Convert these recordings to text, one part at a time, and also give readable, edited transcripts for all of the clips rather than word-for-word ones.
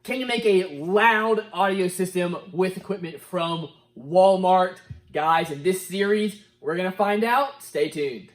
Can you make a loud audio system with equipment from Walmart? Guys, in this series, we're gonna find out. Stay tuned.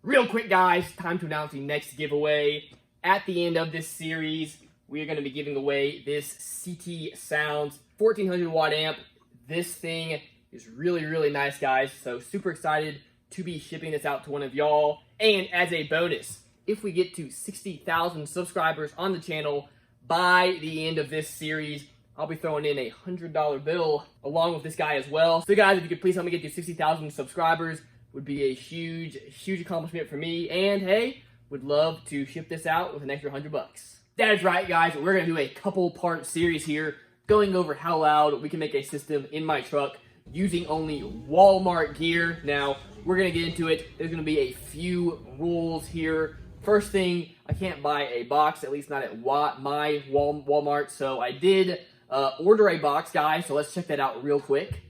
Real quick, guys, time to announce the next giveaway. At the end of this series, we are going to be giving away this CT Sounds 1400 watt amp. This thing is really, really nice, guys. So super excited to be shipping this out to one of y'all. And as a bonus, if we get to 60,000 subscribers on the channel by the end of this series, I'll be throwing in a $100 bill along with this guy as well. So guys, if you could please help me get to 60,000 subscribers, would be a huge, huge accomplishment for me. And hey, would love to ship this out with an extra $100. That is right, guys. We're going to do a couple part series here going over how loud we can make a system in my truck using only Walmart gear. Now, we're going to get into it. There's going to be a few rules here. First thing, I can't buy a box, at least not at my Walmart. So I did order a box, guys. So let's check that out real quick.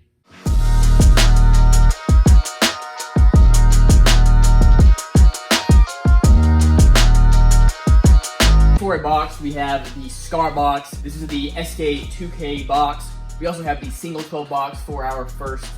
For a box, we have the SCAR box. This is the SK2K box. We also have the single 12 box for our first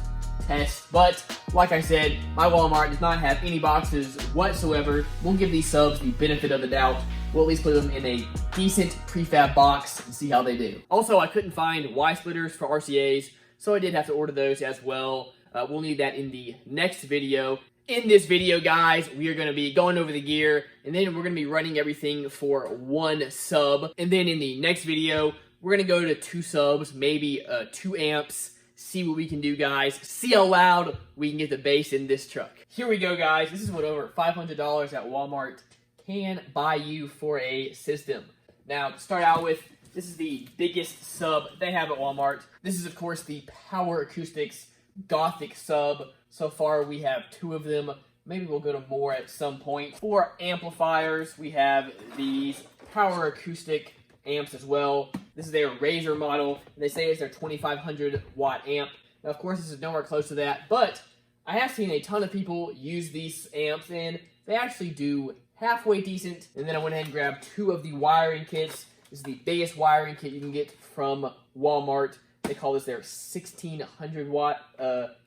test. But like I said, my Walmart does not have any boxes whatsoever. We'll give these subs the benefit of the doubt. We'll at least put them in a decent prefab box and see how they do. Also, I couldn't find Y splitters for RCAs, so I did have to order those as well. We'll need that in the next video. In this video, guys, we are going to be going over the gear, and then we're going to be running everything for one sub. And then in the next video, we're going to go to 2 subs, maybe 2 amps, see what we can do, guys. See how loud we can get the bass in this truck. Here we go, guys. This is what over $500 at Walmart can buy you for a system. Now, to start out with, this is the biggest sub they have at Walmart. This is, of course, the Power Acoustics Gothic sub. So far, we have 2 of them. Maybe we'll go to more at some point. For amplifiers, we have these Power Acoustic amps as well. This is their Razor model, and they say it's their 2500 watt amp. Now, of course, this is nowhere close to that, but I have seen a ton of people use these amps, and they actually do halfway decent. And then I went ahead and grabbed 2 of the wiring kits. This is the biggest wiring kit you can get from Walmart. They call this their 1600 watt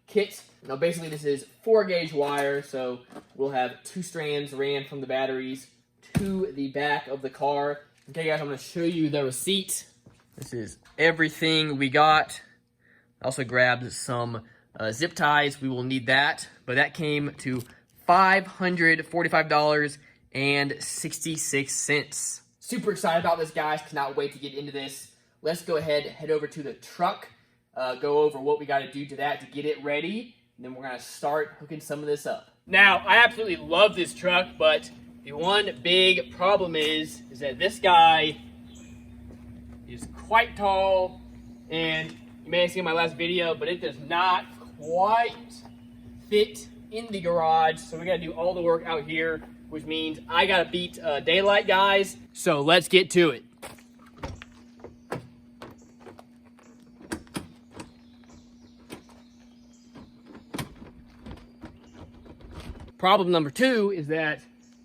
kit. Now basically this is 4-gauge wire, so we'll have 2 strands ran from the batteries to the back of the car. Okay guys, I'm going to show you the receipt. This is everything we got. I also grabbed some zip ties. We will need that, but that came to $545.66. Super excited about this, guys. Cannot wait to get into this. Let's go ahead, head over to the truck, go over what we got to do to that to get it ready, and then we're going to start hooking some of this up. Now, I absolutely love this truck, but the one big problem is that this guy is quite tall, and you may have seen my last video, but it does not quite fit in the garage, so we got to do all the work out here, which means I got to beat daylight, guys. So let's get to it. Problem number 2 is that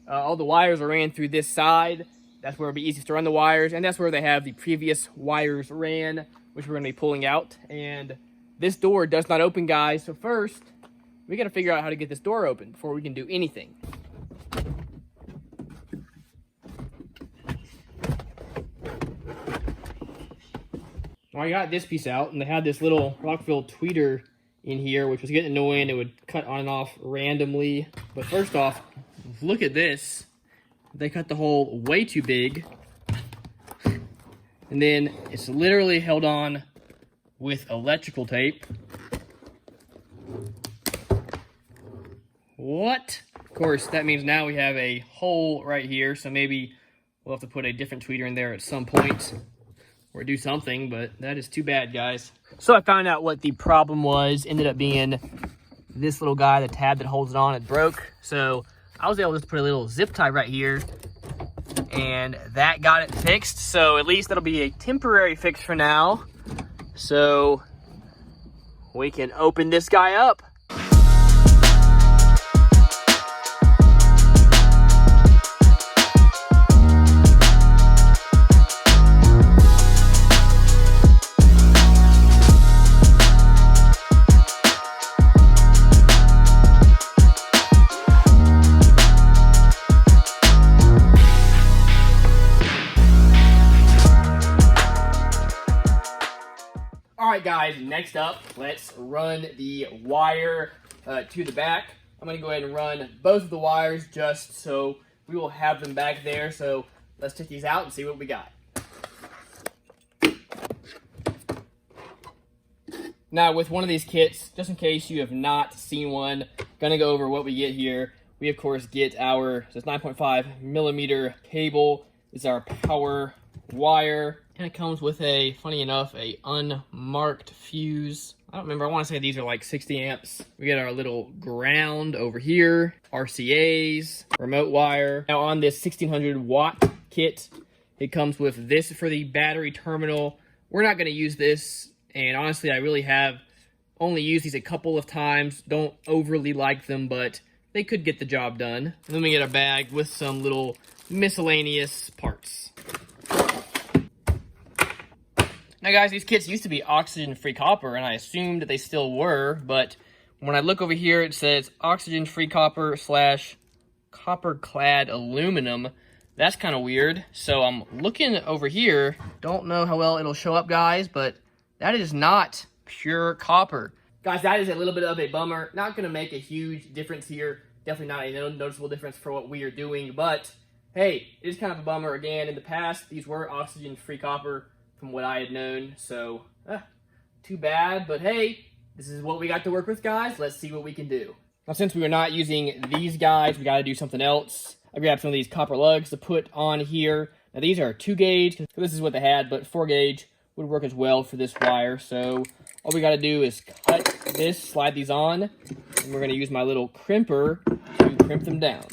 all the wires are ran through this side. That's where it'll be easiest to run the wires, and that's where they have the previous wires ran, which we're going to be pulling out. And this door does not open, guys, so first we got to figure out how to get this door open before we can do anything. Well, I got this piece out, and they had this little Rockville tweeter in here, which was getting annoying. It would cut on and off randomly. But first off, look at this. They cut the hole way too big. And then it's literally held on with electrical tape. What? Of course, that means now we have a hole right here, so maybe we'll have to put a different tweeter in there at some point. Or do something, but that is too bad, guys. So I found out what the problem was. Ended up being this little guy, the tab that holds it on, it broke. So I was able to just put a little zip tie right here, and that got it fixed. So at least that'll be a temporary fix for now. so we can open this guy up. Alright guys, next up, let's run the wire to the back. I'm going to go ahead and run both of the wires just so we will have them back there. So let's check these out and see what we got. Now with one of these kits, just in case you have not seen one, going to go over what we get here. We of course get our 9.5 millimeter cable. This is our power wire. And it comes with a, funny enough, a unmarked fuse. I don't remember, I want to say these are like 60 amps. We get our little ground over here, RCAs, remote wire. Now on this 1600 watt kit, it comes with this for the battery terminal. We're not going to use this, and honestly I really have only used these a couple of times. Don't overly like them, but they could get the job done. And then we get a bag with some little miscellaneous parts. Now guys, these kits used to be oxygen-free copper, and I assumed that they still were, but when I look over here, it says oxygen-free copper / copper-clad aluminum. That's kind of weird. So I'm looking over here. Don't know how well it'll show up, guys, but that is not pure copper. Guys, that is a little bit of a bummer. Not going to make a huge difference here. Definitely not a noticeable difference for what we are doing, but hey, it is kind of a bummer. Again, in the past, these were oxygen-free copper, from what I had known, so too bad, but hey, this is what we got to work with, guys. Let's see what we can do. Now, since we are not using these guys, we got to do something else. I grabbed some of these copper lugs to put on here. Now, these are 2 gauge, so this is what they had, but 4 gauge would work as well for this wire, so all we got to do is cut this, slide these on, and we're going to use my little crimper to crimp them down.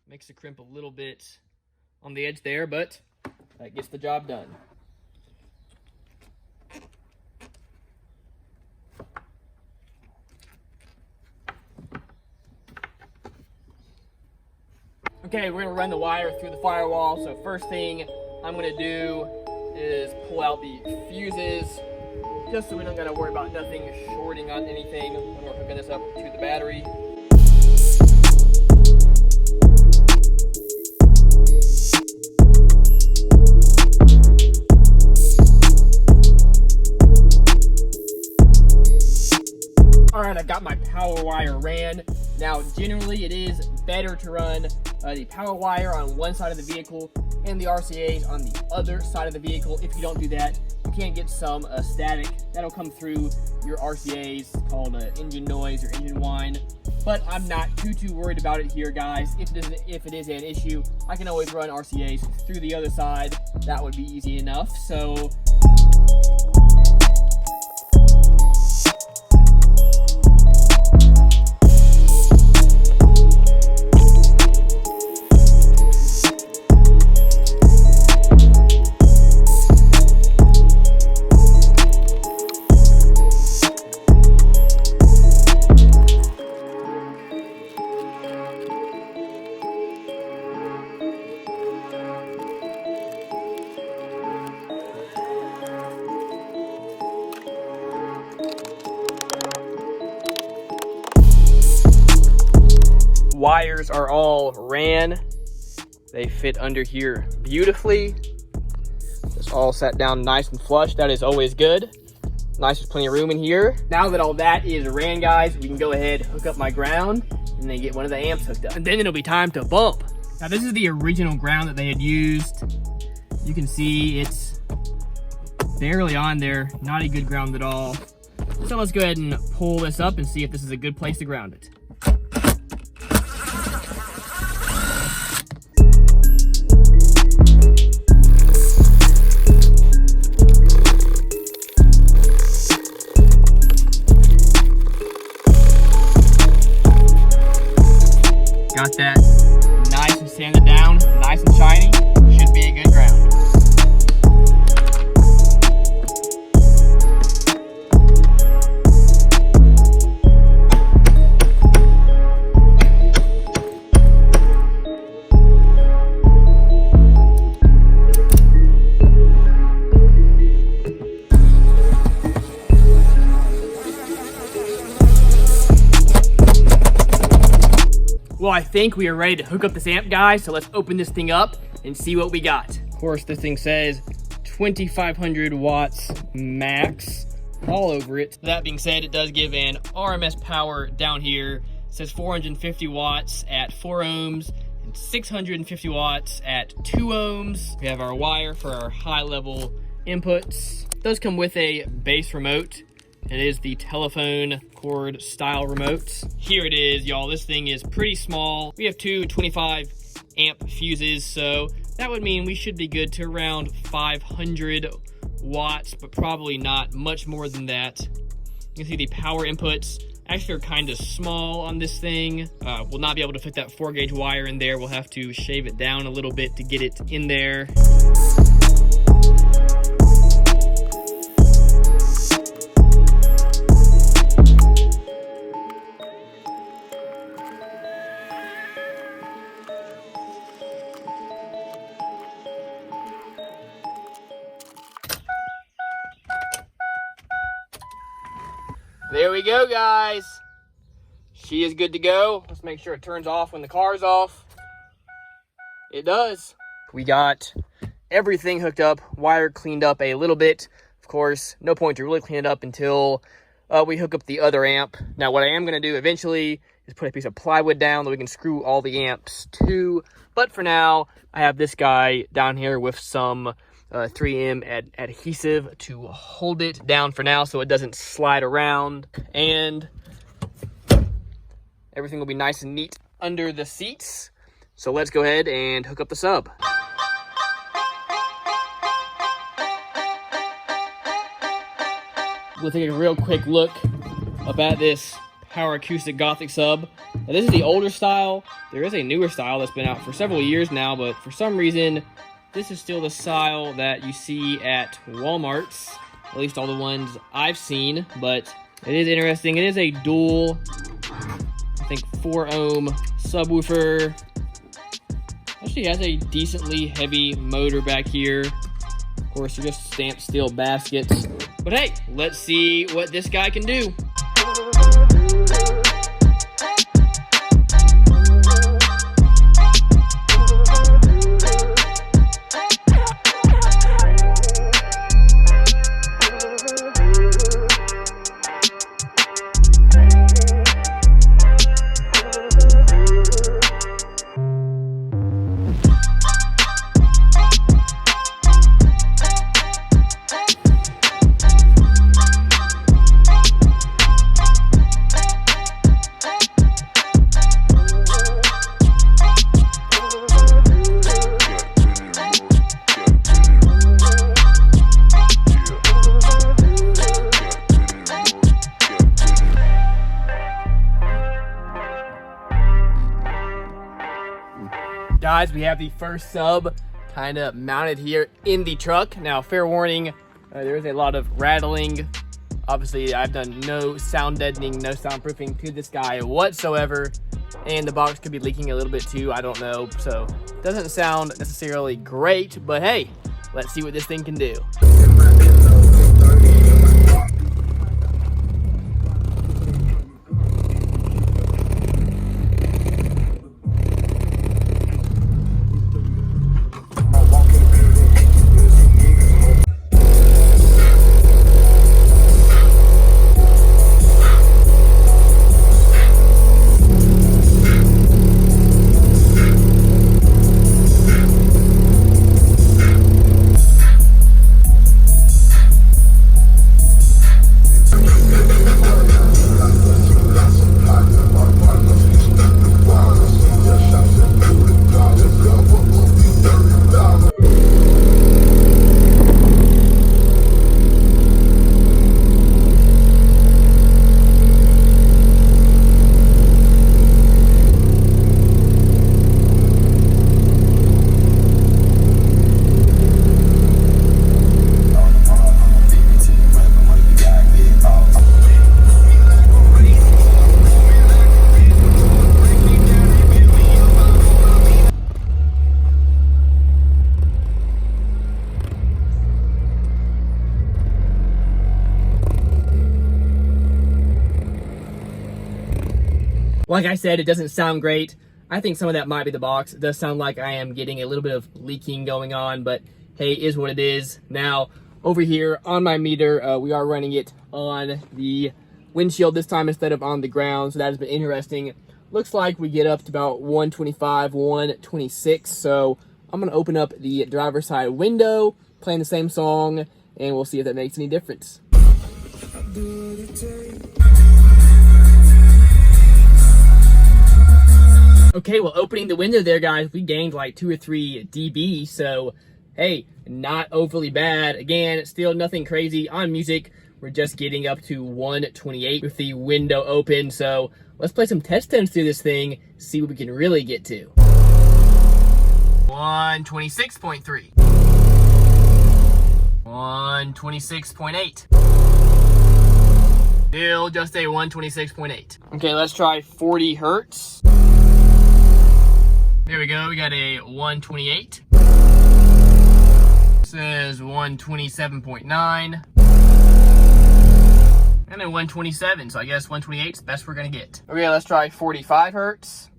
Makes the crimp a little bit on the edge there, but that gets the job done. Okay, we're gonna run the wire through the firewall. So first thing I'm gonna do is pull out the fuses, just so we don't gotta worry about nothing shorting on anything when we're hooking this up to the battery. Alright, I got my power wire ran. Now, generally it is better to run the power wire on one side of the vehicle and the RCAs on the other side of the vehicle. If you don't do that, you can get some static that'll come through your RCAs, called engine noise or engine whine. But I'm not too worried about it here, guys. If it is an issue, I can always run RCAs through the other side. That would be easy enough. So wires are all ran. They fit under here beautifully. Just all sat down nice and flush. That is always good. Nice, there's plenty of room in here. Now that all that is ran, guys, we can go ahead, hook up my ground, and then get one of the amps hooked up. And then it'll be time to bump. Now this is the original ground that they had used. You can see it's barely on there. Not a good ground at all. So let's go ahead and pull this up and see if this is a good place to ground it. Got that nice and sanded down, nice and shiny. Should be a good ground. Well, I think we are ready to hook up this amp, guys, so let's open this thing up and see what we got. Of course, this thing says 2,500 watts max all over it. That being said, it does give an RMS power down here. It says 450 watts at 4 ohms and 650 watts at 2 ohms. We have our wire for our high-level inputs. It does come with a bass remote. It is the telephone cord style remote. Here it is, y'all. This thing is pretty small. We have two 25 amp fuses, so that would mean we should be good to around 500 watts, but probably not much more than that. You can see the power inputs actually are kind of small on this thing. We'll not be able to fit that 4-gauge wire in there. We'll have to shave it down a little bit to get it in there. There we go, guys. She is good to go. Let's make sure it turns off when the car's off. It does. We got everything hooked up, wire cleaned up a little bit. Of course, no point to really clean it up until we hook up the other amp. Now, what I am going to do eventually is put a piece of plywood down that we can screw all the amps to. But for now, I have this guy down here with some 3M adhesive to hold it down for now so it doesn't slide around, and everything will be nice and neat under the seats. So let's go ahead and hook up the sub. We'll take a real quick look up at this Power Acoustic Gothic sub. Now, this is the older style. There is a newer style that's been out for several years now, but for some reason this is still the style that you see at Walmart's, at least all the ones I've seen, but it is interesting. It is a dual, I think, 4 ohm subwoofer. Actually has a decently heavy motor back here. Of course, they're just stamped steel baskets. But hey, let's see what this guy can do. Guys, we have the first sub kind of mounted here in the truck. Now, fair warning, there is a lot of rattling. Obviously, I've done no sound deadening, no soundproofing to this guy whatsoever, and the box could be leaking a little bit too, I don't know. So, it doesn't sound necessarily great, but hey, let's see what this thing can do. Like I said, it doesn't sound great. I think some of that might be the box. It does sound like I am getting a little bit of leaking going on, but hey, it is what it is. Now, over here on my meter, we are running it on the windshield this time instead of on the ground, so that has been interesting. Looks like we get up to about 125, 126, so I'm gonna open up the driver's side window, playing the same song, and we'll see if that makes any difference. Okay, well, opening the window there, guys, we gained like 2 or 3 dB, so hey, not overly bad. Again, still nothing crazy on music. We're just getting up to 128 with the window open, so let's play some test tones through this thing, see what we can really get to. 126.3. 126.8. Still just a 126.8. Okay, let's try 40 hertz. There we go, we got a 128. Says 127.9. And a 127, so I guess 128 is the best we're gonna get. Okay, let's try 45 hertz.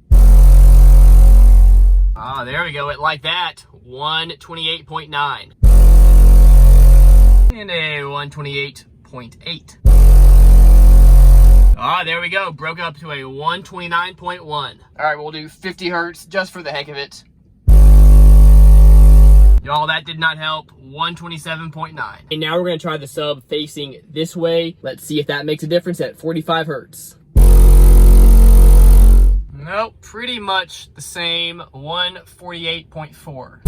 Ah, there we go, it like that. 128.9. And a 128.8. Ah, there we go. Broke up to a 129.1. All right, we'll do 50 hertz just for the heck of it. Y'all, that did not help. 127.9. And now we're going to try the sub facing this way. Let's see if that makes a difference at 45 hertz. Nope, pretty much the same. 148.4.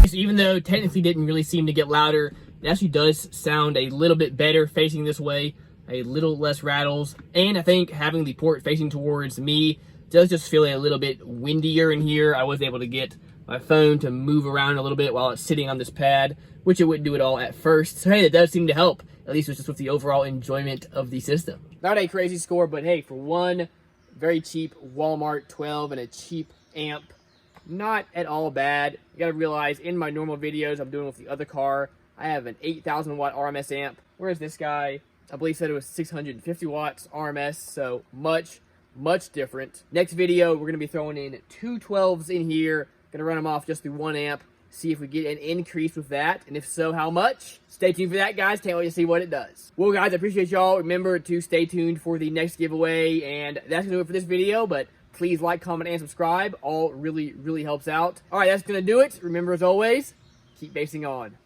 So even though technically didn't really seem to get louder, it actually does sound a little bit better facing this way, a little less rattles, and I think having the port facing towards me does just feel a little bit windier in here. I was able to get my phone to move around a little bit while it's sitting on this pad, which it wouldn't do at all at first. So hey, that does seem to help, at least just with the overall enjoyment of the system. Not a crazy score, but hey, for one very cheap Walmart 12 and a cheap amp, not at all bad. You gotta realize in my normal videos I'm doing with the other car, I have an 8,000 watt RMS amp, whereas this guy, I believe said it was 650 watts RMS, so much different. Next video, we're gonna be throwing in 2 12s in here, gonna run them off just through 1 amp, see if we get an increase with that, and if so, how much. Stay tuned for that, guys. Can't wait to see what it does. Well, guys, I appreciate y'all. Remember to stay tuned for the next giveaway, and that's gonna do it for this video, but please like, comment, and subscribe. All really helps out. All right, that's going to do it. Remember, as always, keep basing on.